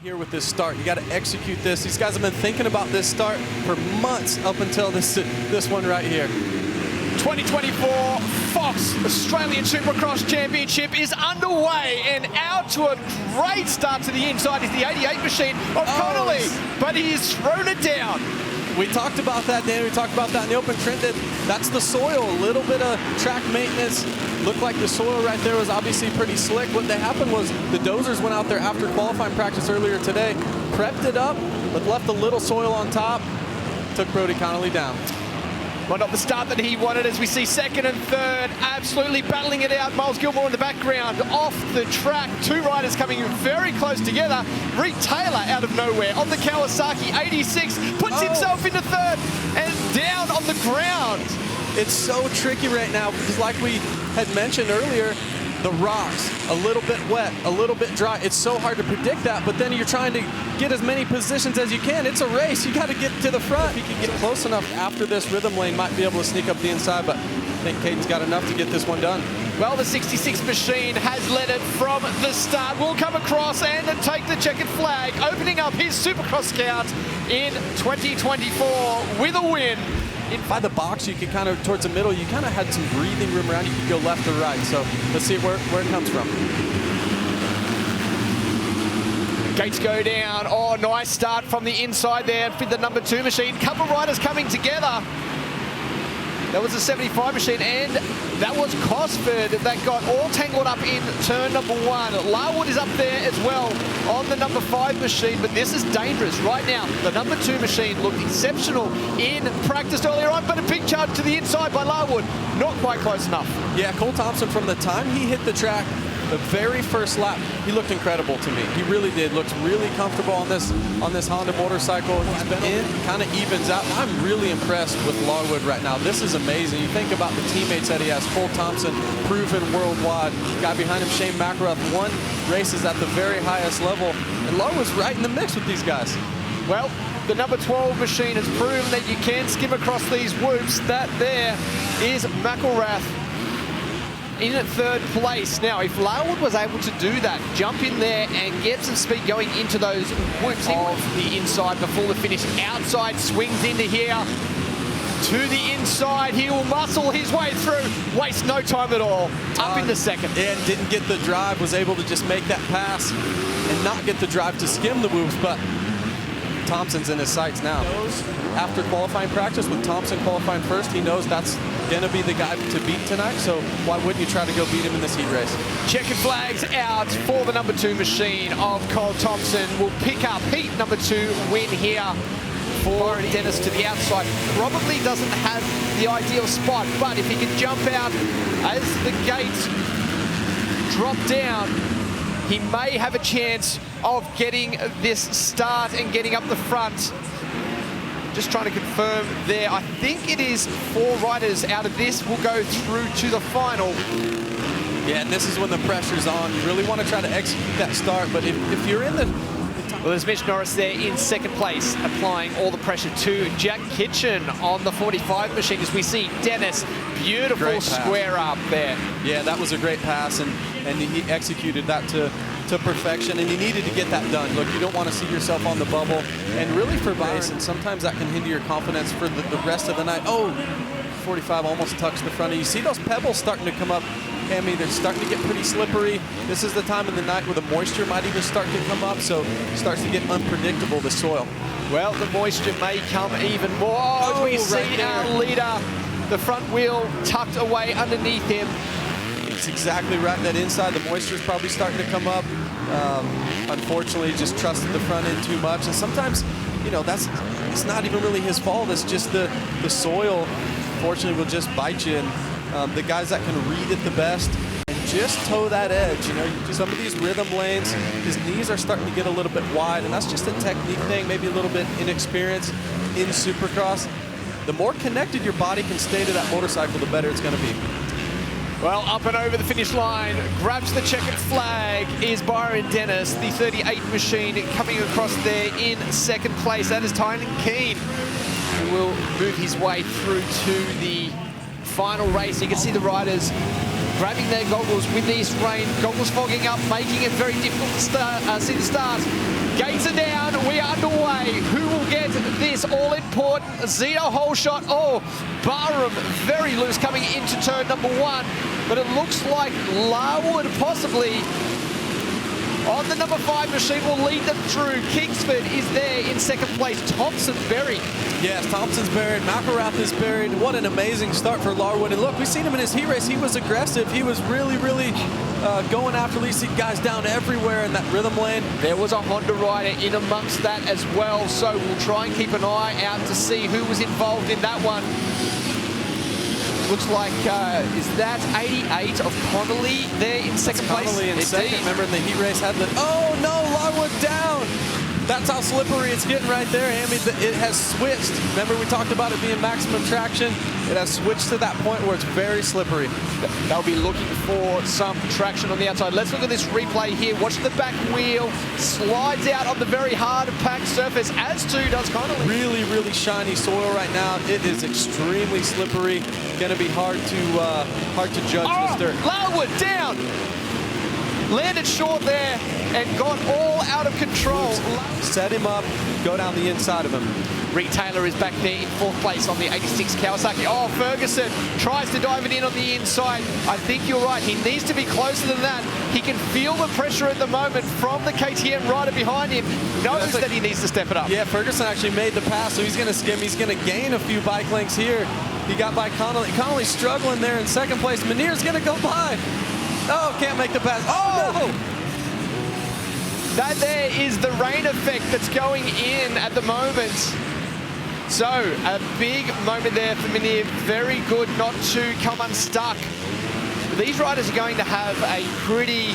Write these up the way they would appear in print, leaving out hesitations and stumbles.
Here with this start, you got to execute this. These guys have been thinking about this start for months up until this one right here. 2024 Fox Australian Supercross Championship is underway, and out to a great start to the inside is the 88 machine of Connolly, but he's thrown it down. We talked about that, Dan. We talked about that in the open. Trent did. That's the soil. A little bit of track maintenance. Looked like the soil right there was obviously pretty slick. What happened was the dozers went out there after qualifying practice earlier today, prepped it up, but left a little soil on top, took Brody Connolly down. Well, not the start that he wanted, as we see second and third absolutely battling it out. Miles Gilmore in the background off the track. Two riders coming very close together. Reed Taylor out of nowhere on the Kawasaki 86 puts himself into third and down on the ground. It's so tricky right now because, like we had mentioned earlier, the rocks, a little bit wet, a little bit dry. It's so hard to predict that, but then you're trying to get as many positions as you can. It's a race. You got to get to the front. If he can get close enough after this rhythm lane, might be able to sneak up the inside, but I think Caden's got enough to get this one done. Well, the 66 machine has led it from the start. Will come across and take the checkered flag, opening up his Supercross count in 2024 with a win. By the box, you could kind of, towards the middle, you kind of had some breathing room around. You could go left or right. So let's see where it comes from. Gates go down. Oh, nice start from the inside there with the number 2 machine. Couple riders coming together. That was the 75 machine, and that was Cosford that got all tangled up in turn number 1. Larwood is up there as well on the number 5 machine, but this is dangerous right now. The number 2 machine looked exceptional in practice earlier on, but a big charge to the inside by Larwood. Not quite close enough. Yeah, Cole Thompson, from the time he hit the track, the very first lap, he looked incredible to me. He really did. Looks really comfortable on this Honda motorcycle. He's been in, kind of evens out. I'm really impressed with Larwood right now. This is amazing. You think about the teammates that he has. Cole Thompson, proven worldwide. Guy behind him, Shane McElrath, won races at the very highest level. And Larwood's right in the mix with these guys. Well, the number 12 machine has proven that you can skim across these whoops. That there is McElrath in at third place. Now, if Larwood was able to do that, jump in there and get some speed going into those whoops of the inside before the finish. Outside swings into here to the inside. He will muscle his way through. Waste no time at all. Up in the second. And didn't get the drive, was able to just make that pass and not get the drive to skim the whoops, but Thompson's in his sights now. After qualifying practice, with Thompson qualifying first, he knows that's going to be the guy to beat tonight, so why wouldn't you try to go beat him in this heat race? Checkered flags out for the number 2 machine of Cole Thompson. Will pick up heat number 2 win here for Dennis to the outside. Probably doesn't have the ideal spot, but if he can jump out as the gates drop down, he may have a chance of getting this start and getting up the front. Just trying to confirm there. I think it is 4 riders out of this will go through to the final. Yeah, and this is when the pressure's on. You really want to try to execute that start, but if you're in the... Well, there's Mitch Norris there in second place, applying all the pressure to Jack Kitchen on the 45 machine, as we see Dennis, beautiful square up there. Yeah, that was a great pass, and he executed that to perfection, and you needed to get that done. Look, you don't want to see yourself on the bubble, and really for Byron, and sometimes that can hinder your confidence for the rest of the night. Oh, 45 almost tucks the front. And you see those pebbles starting to come up, Cammy. They're starting to get pretty slippery. This is the time of the night where the moisture might even start to come up, so it starts to get unpredictable, the soil. Well, the moisture may come even more. Oh, we see our leader, the front wheel tucked away underneath him. It's exactly right. That inside, the moisture is probably starting to come up. Unfortunately, just trusted the front end too much. And sometimes, you know, it's not even really his fault. It's just the soil, unfortunately, will just bite you. And the guys that can read it the best and just toe that edge, you know, some of these rhythm lanes, his knees are starting to get a little bit wide, and that's just a technique thing, maybe a little bit inexperience in Supercross. The more connected your body can stay to that motorcycle, the better it's going to be. Well, up and over the finish line, grabs the checkered flag is Byron Dennis, the 38 machine coming across there in second place. That is Tynan Keane, who will move his way through to the final race. You can see the riders grabbing their goggles with this rain, goggles fogging up, making it very difficult to see the stars. Gates are down. We are underway. Who will get this all-important Zito hole shot? Oh, Barham very loose coming into turn number 1. But it looks like Larwood possibly on the number 5 machine will lead them through. Kingsford is there in second place. Thompson buried. Yes, Thompson's buried. McElrath is buried. What an amazing start for Larwood. And look, we've seen him in his heat race. He was aggressive. He was really going after these guys down everywhere in that rhythm lane. There was a Honda rider in amongst that as well. So we'll try and keep an eye out to see who was involved in that one. Looks like, is that 88 of Connolly there in second place? Connolly in second. Remember in the heat race had the, oh no, Larwood down. That's how slippery it's getting right there. I mean, it has switched. Remember we talked about it being maximum traction. It has switched to that point where it's very slippery. They'll be looking for some traction on the outside. Let's look at this replay here. Watch the back wheel. Slides out on the very hard packed surface, as too does Connolly. Really shiny soil right now. It is extremely slippery. Going to be hard to judge this dirt. Larwood down. Landed short there and got all out of control. Set him up, go down the inside of him. Reed Taylor is back there in 4th place on the 86 Kawasaki. Oh, Ferguson tries to dive it in on the inside. I think you're right. He needs to be closer than that. He can feel the pressure at the moment from the KTM rider behind him. Knows that he needs to step it up. Yeah, Ferguson actually made the pass, so he's going to skim. He's going to gain a few bike lengths here. He got by Connolly. Connolly's struggling there in second place. Manier's going to go by. Oh, can't make the pass. Oh, no! That there is the rain effect that's going in at the moment. So, a big moment there for Manier. Very good not to come unstuck. These riders are going to have a pretty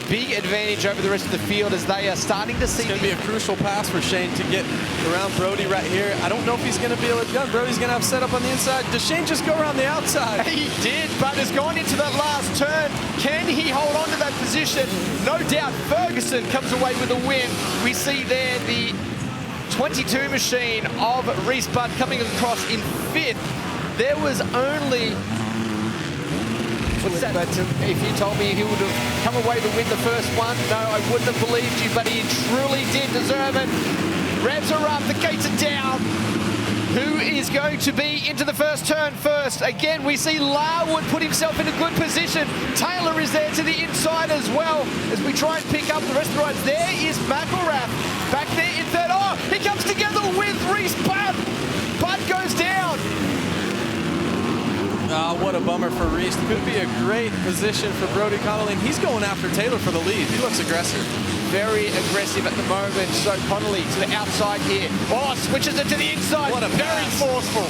big advantage over the rest of the field as they are starting to see. It's going to be a crucial pass for Shane to get around Brody right here. I don't know if he's going to be able to do it. Brody's going to have set up on the inside. Does Shane just go around the outside? He did, but has gone into that last turn. Can he hold on to that position? No doubt Ferguson comes away with a win. We see there the 22 machine of Reese Budd coming across in 5th. There was only... But if you told me he would have come away to win the first one, no, I wouldn't have believed you, but he truly did deserve it. Revs are up, the gates are down. Who is going to be into the first turn first? Again, we see Larwood put himself in a good position. Taylor is there to the inside as well as we try and pick up the rest of the rides. There is McElrath back there in 3rd. Oh, he comes together with Reese Budd. Budd goes down. Oh, what a bummer for Reese. Could be a great position for Brody Connolly. And he's going after Taylor for the lead. He looks aggressive. Very aggressive at the moment. So Connolly to the outside here. Oh, switches it to the inside. What a very pass. forceful.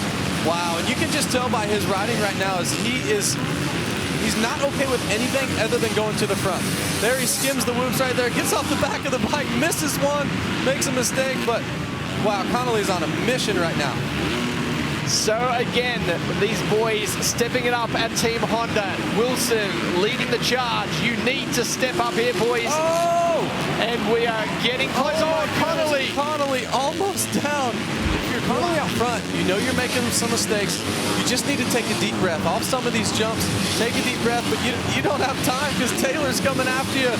Wow, and you can just tell by his riding right now is he's not okay with anything other than going to the front. There he skims the whoops right there, gets off the back of the bike, misses one, makes a mistake, but wow, Connolly's on a mission right now. So again, these boys stepping it up at Team Honda. Wilson leading the charge. You need to step up here, boys. Oh! And we are getting close. Oh, Connolly. Connolly almost down. If you're Connolly out front, you know you're making some mistakes. You just need to take a deep breath off some of these jumps. Take a deep breath, but you don't have time because Taylor's coming after you.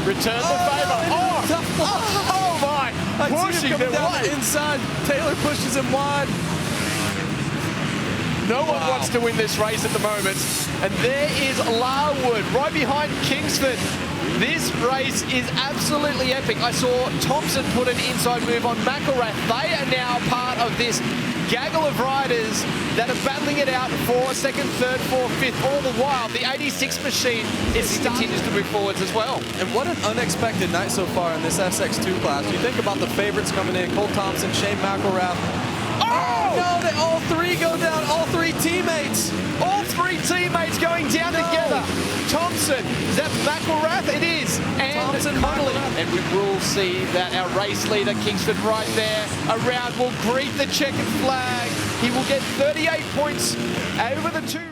Return the favor. Oh my! Pushing him down the inside. Taylor pushes him wide. No one wants to win this race at the moment. And there is Larwood right behind Kingsford. This race is absolutely epic. I saw Thompson put an inside move on McElrath. They are now part of this gaggle of riders that are battling it out for 2nd, 3rd, 4th, 5th. All the while, the 86 machine continues to move forwards as well. And what an unexpected night so far in this SX2 class. You think about the favorites coming in, Cole Thompson, Shane McElrath. Oh! No, they all 3 go down, all 3 teammates. All 3 teammates going down together. Thompson, is that McElrath? It is. And Thompson, Connolly. And we will see that our race leader, Kingsford, right there around, will greet the checkered flag. He will get 38 points over the 2.